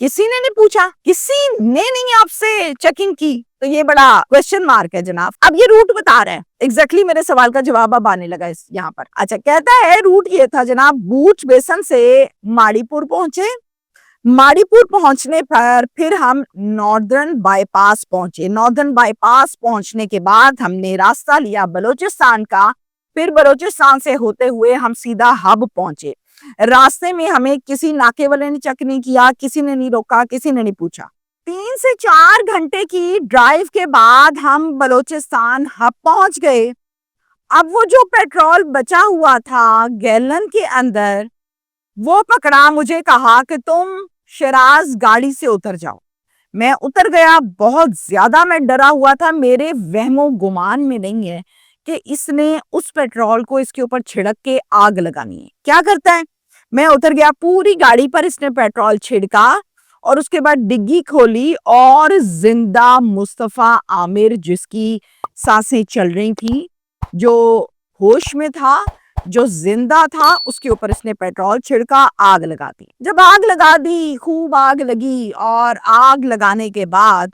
کسی نے نہیں پوچھا, کسی نے نہیں آپ سے چیکنگ کی. تو یہ بڑا کوشچن مارک ہے جناب. اب یہ روٹ بتا رہے ہیں, ایگزیکٹلی میرے سوال کا جواب اب آنے لگا یہاں پر. اچھا, کہتا ہے روٹ یہ تھا جناب, بوچ بیسن سے ماڑی پور پہنچے, ماڑی پور پہنچنے پر پھر ہم ناردرن بائی پاس پہنچے. ناردرن بائی پاس پہنچنے کے بعد ہم نے راستہ لیا بلوچستان کا, پھر بلوچستان سے ہوتے ہوئے ہم سیدھا ہب پہنچے. راستے میں ہمیں کسی ناکے والے نے چیک نہیں کیا, کسی نے نہیں روکا, کسی نے نہیں پوچھا. 3 سے 4 گھنٹے کی ڈرائیو کے بعد ہم بلوچستان ہب پہنچ گئے. اب وہ جو پیٹرول بچا ہوا تھا گیلن کے اندر, وہ پکڑا, مجھے کہا کہ تم شیراز گاڑی سے اتر جاؤ. میں اتر گیا. بہت زیادہ میں ڈرا ہوا تھا. میرے وہم و گمان میں نہیں ہے کہ اس نے اس پیٹرول کو اس کے اوپر چھڑک کے آگ لگانی ہے. کیا کرتا ہے, میں اتر گیا, پوری گاڑی پر اس نے پیٹرول چھڑکا اور اس کے بعد ڈگی کھولی اور زندہ مصطفیٰ عامر, جس کی سانسیں چل رہی تھی, جو ہوش میں تھا, جو زندہ تھا, اس کے اوپر اس نے پیٹرول چھڑکا, آگ لگا دی. جب آگ لگا دی, خوب آگ لگی, اور آگ لگانے کے بعد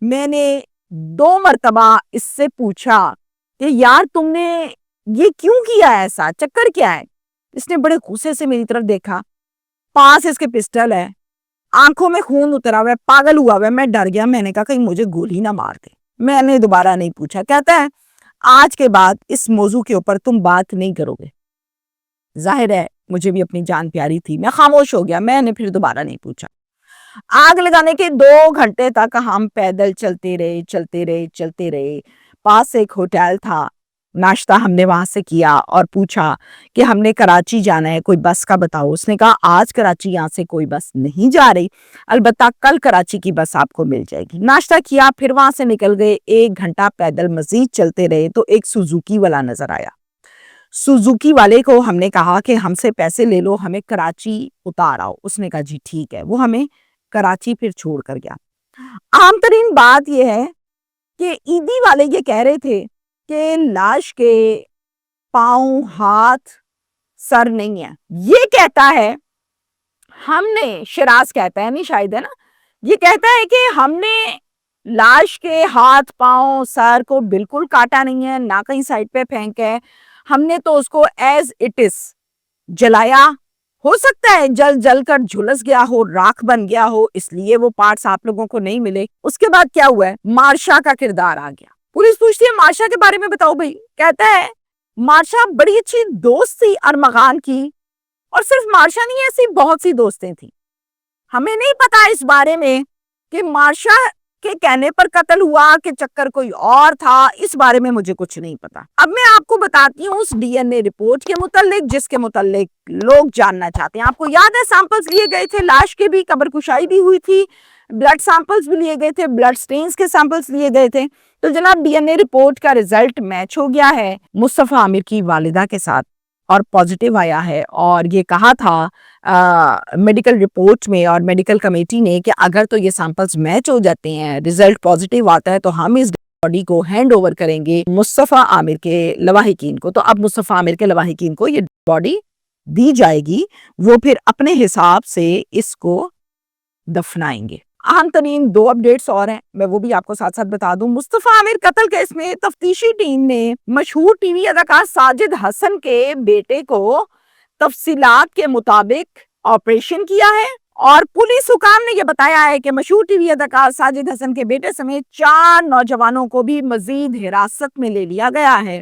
میں نے 2 مرتبہ اس سے پوچھا کہ یار تم نے یہ کیوں کیا ایسا, چکر کیا ہے؟ اس نے بڑے غصے سے میری طرف دیکھا. پاس اس کے پسٹل ہے, آنکھوں میں خون اترا ہوا ہے, پاگل ہوا ہوا ہے. میں ڈر گیا. میں نے کہا کہیں مجھے گولی نہ مار دے. میں نے دوبارہ نہیں پوچھا. کہتا ہے آج کے بعد اس موضوع کے اوپر تم بات نہیں کرو گے. ظاہر ہے مجھے بھی اپنی جان پیاری تھی. میں خاموش ہو گیا. میں نے پھر دوبارہ نہیں پوچھا. آگ لگانے کے 2 گھنٹے تک ہم پیدل چلتے رہے. پاس ایک ہوٹل تھا, ناشتہ ہم نے وہاں سے کیا اور پوچھا کہ ہم نے کراچی جانا ہے, کوئی بس کا بتاؤ. اس نے کہا آج کراچی یہاں سے کوئی بس نہیں جا رہی, البتہ کل کراچی کی بس آپ کو مل جائے گی. ناشتہ کیا, پھر وہاں سے نکل گئے. 1 گھنٹہ پیدل مزید چلتے رہے تو ایک سوزوکی والا نظر آیا. سوزوکی والے کو ہم نے کہا کہ ہم سے پیسے لے لو, ہمیں کراچی اتار آؤ. اس نے کہا جی ٹھیک ہے. وہ ہمیں کراچی پھر چھوڑ کر گیا. عام ترین بات یہ ہے کہ عیدی والے یہ کہہ رہے تھے کہ لاش کے پاؤں, ہاتھ, سر نہیں ہے. یہ کہتا ہے ہم نے, شیراز کہتا ہے, نہیں شاید ہے نا, یہ کہتا ہے کہ ہم نے لاش کے ہاتھ, پاؤں, سر کو بالکل کاٹا نہیں ہے, نہ کہیں سائڈ پہ پھینکا ہے. ہم نے تو اس کو ایز اٹ از جلایا. ہو سکتا ہے جل کر جھلس گیا ہو, راکھ بن گیا ہو, اس لیے وہ پارٹس آپ لوگوں کو نہیں ملے. اس کے بعد کیا ہوا ہے, مارشا کا کردار آ گیا. پولیس پوچھتی ہے مارشا کے بارے میں بتاؤ بھائی. کہتا ہے مارشا بڑی اچھی دوست تھی ارمغان کی, اور صرف مارشا نہیں, ایسی بہت سی دوستیں تھیں. ہمیں نہیں پتا اس بارے میں کہ مارشا کے کہنے پر قتل ہوا کہ چکر کوئی اور تھا. اس بارے میں مجھے کچھ نہیں پتا. اب میں آپ کو بتاتی ہوں اس ڈی این اے رپورٹ کے متعلق, جس کے متعلق لوگ جاننا چاہتے ہیں. آپ کو یاد ہے سیمپلز لیے گئے تھے, لاش کے بھی, قبر کشائی بھی ہوئی تھی, بلڈ سیمپلز بھی لیے گئے تھے, بلڈ سٹینز کے سیمپلز لیے گئے تھے. تو جناب ڈی این اے رپورٹ کا ریزلٹ میچ ہو گیا ہے مصطفیٰ عامر کی والدہ کے ساتھ, اور پازیٹیو آیا ہے. اور یہ کہا تھا میڈیکل رپورٹ میں اور میڈیکل کمیٹی نے کہ اگر تو یہ سیمپلز میچ ہو جاتے ہیں, ریزلٹ پازیٹیو آتا ہے, تو ہم اس باڈی کو ہینڈ اوور کریں گے مصطفیٰ عامر کے لواحقین کو. تو اب مصطفیٰ عامر کے لواحقین کو یہ باڈی دی جائے گی, وہ پھر اپنے حساب سے اس کو دفنائیں گے. اہم ترین 2 اپڈیٹس اور ہیں, میں وہ بھی آپ کو ساتھ ساتھ بتا دوں. مصطفیٰ عامر قتل کیس میں تفتیشی ٹیم نے مشہور ٹی وی اداکار ساجد حسن کے بیٹے کو تفصیلات کے مطابق آپریشن کیا ہے, اور پولیس حکام نے یہ بتایا ہے کہ مشہور ٹی وی اداکار ساجد حسن کے بیٹے سمیت 4 نوجوانوں کو بھی مزید حراست میں لے لیا گیا ہے.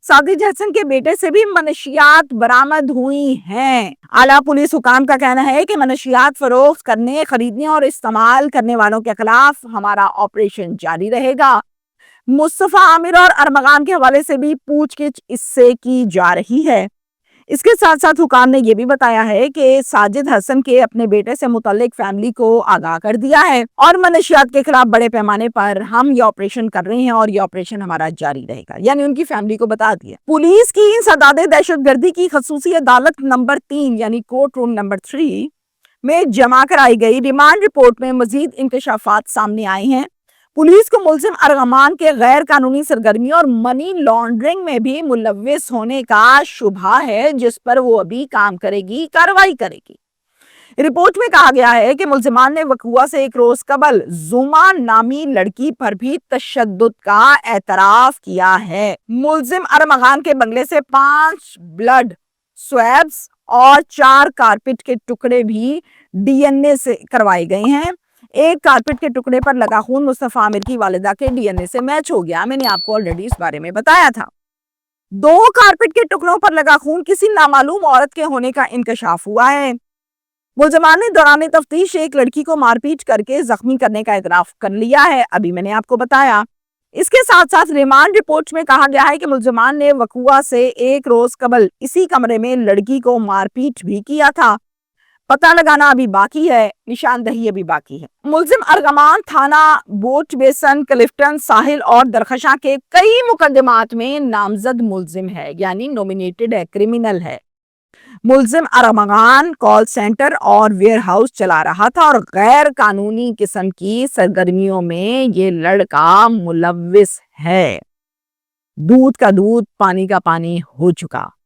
ساجد حسن کے بیٹے سے بھی منشیات برآمد ہوئی ہیں. اعلیٰ پولیس حکام کا کہنا ہے کہ منشیات فروخت کرنے, خریدنے اور استعمال کرنے والوں کے خلاف ہمارا آپریشن جاری رہے گا. مصطفیٰ عامر اور ارمغان کے حوالے سے بھی پوچھ گچھ اس سے کی جا رہی ہے. اس کے ساتھ ساتھ حکام نے یہ بھی بتایا ہے کہ ساجد حسن کے اپنے بیٹے سے متعلق فیملی کو آگاہ کر دیا ہے, اور منشیات کے خلاف بڑے پیمانے پر ہم یہ آپریشن کر رہے ہیں, اور یہ آپریشن ہمارا جاری رہے گا. یعنی ان کی فیملی کو بتا دیا. پولیس کی انسداد دہشت گردی کی خصوصی عدالت نمبر 3 یعنی کورٹ روم نمبر 3 میں جمع کرائی گئی ریمانڈ رپورٹ میں مزید انکشافات سامنے آئے ہیں. پولیس کو ملزم ارغمان کے غیر قانونی سرگرمیوں اور منی لانڈرنگ میں بھی ملوث ہونے کا شبہ ہے, جس پر وہ ابھی کام کرے گی, کارروائی کرے گی. رپورٹ میں کہا گیا ہے کہ ملزمان نے وقوع سے ایک روز قبل زوما نامی لڑکی پر بھی تشدد کا اعتراف کیا ہے۔ ملزم ارمغان کے بنگلے سے 5 بلڈ سویبز اور 4 کارپٹ کے ٹکڑے بھی ڈی این اے سے کروائے گئے ہیں۔ ایک کارپٹ کے ٹکڑے پر لگا خون مصطفیٰ عامر کی والدہ کے ڈی این اے سے میچ ہو گیا۔ میں نے آپ کو آلریڈی اس بارے میں بتایا تھا۔ 2 کارپٹ کے ٹکڑوں پر لگا خون کسی نامعلوم عورت کے ہونے کا انکشاف ہوا ہے۔ ملزمان نے دوران تفتیش ایک لڑکی کو مار پیٹ کر کے زخمی کرنے کا اعتراف کر لیا ہے، ابھی میں نے آپ کو بتایا۔ اس کے ساتھ ساتھ ریمانڈ رپورٹ میں کہا گیا ہے کہ ملزمان نے وقوع سے ایک روز قبل اسی کمرے میں لڑکی کو مار پیٹ بھی کیا تھا۔ پتہ لگانا ابھی باقی ہے، نشاندہی ابھی باقی ہے۔ ملزم ارغمان تھانہ بوٹ بیسن، کلفٹن، ساحل اور درخشاں کے کئی مقدمات میں نامزد ملزم ہے، یعنی نومینیٹڈ ہے، کرمینل ہے۔ ملزم ارمغان کال سینٹر اور ویئر ہاؤس چلا رہا تھا اور غیر قانونی قسم کی سرگرمیوں میں یہ لڑکا ملوث ہے۔ دودھ کا دودھ، پانی کا پانی ہو چکا۔